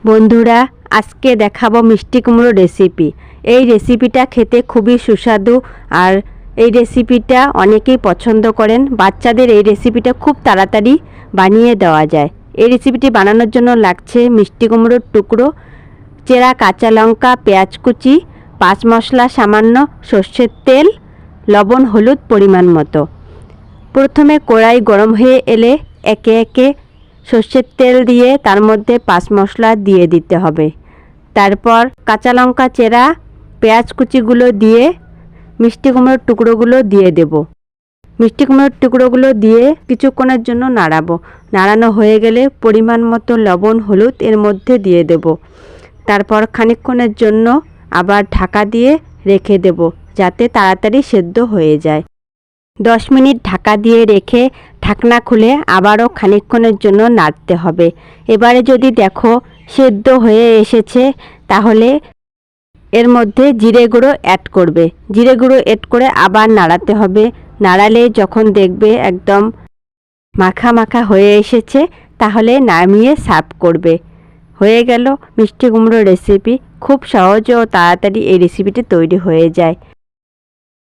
বন্ধুরা, আজকে দেখাবো মিষ্টি কুমড়ো রেসিপি। এই রেসিপিটা খেতে খুবই সুস্বাদু আর এই রেসিপিটা অনেকেই পছন্দ করেন। বাচ্চাদের এই রেসিপিটা খুব তাড়াতাড়ি বানিয়ে দেওয়া যায়। এই রেসিপিটি বানানোর জন্য লাগছে মিষ্টি কুমড়োর টুকরো, চেরা কাঁচা লঙ্কা, পেঁয়াজ কুচি, পাঁচ মশলা সামান্য, সর্ষের তেল, লবণ, হলুদ পরিমাণ মতো। প্রথমে কড়াই গরম হয়ে এলে একে একে সর্ষের তেল দিয়ে তার মধ্যে পাঁচ মশলা দিয়ে দিতে হবে। তারপর কাঁচা লঙ্কা চেরা, পেঁয়াজ কুচিগুলো দিয়ে মিষ্টি কুমড়োর টুকরোগুলো দিয়ে দেব। মিষ্টি কুমড়োর টুকরোগুলো দিয়ে কিছুক্ষণের জন্য নাড়াবো। নাড়ানো হয়ে গেলে পরিমাণ মতো লবণ, হলুদ এর মধ্যে দিয়ে দেব। তারপর খানিকক্ষণের জন্য আবার ঢাকা দিয়ে রেখে দেব, যাতে তাড়াতাড়ি সেদ্ধ হয়ে যায়। 10 মিনিট ঢাকা দিয়ে রেখে ঢাকনা খুলে আবারও খানিকক্ষণের জন্য নাড়তে হবে। এবারে যদি দেখো সেদ্ধ হয়ে এসেছে, তাহলে এর মধ্যে জিরে গুঁড়ো অ্যাড করবে। জিরে গুঁড়ো অ্যাড করে আবার নাড়াতে হবে। নাড়ালে যখন দেখবে একদম মাখা মাখা হয়ে এসেছে, তাহলে নামিয়ে সার্ভ করবে। হয়ে গেল মিষ্টি কুমড়ো রেসিপি। খুব সহজ ও তাড়াতাড়ি এই রেসিপিটি তৈরি হয়ে যায়।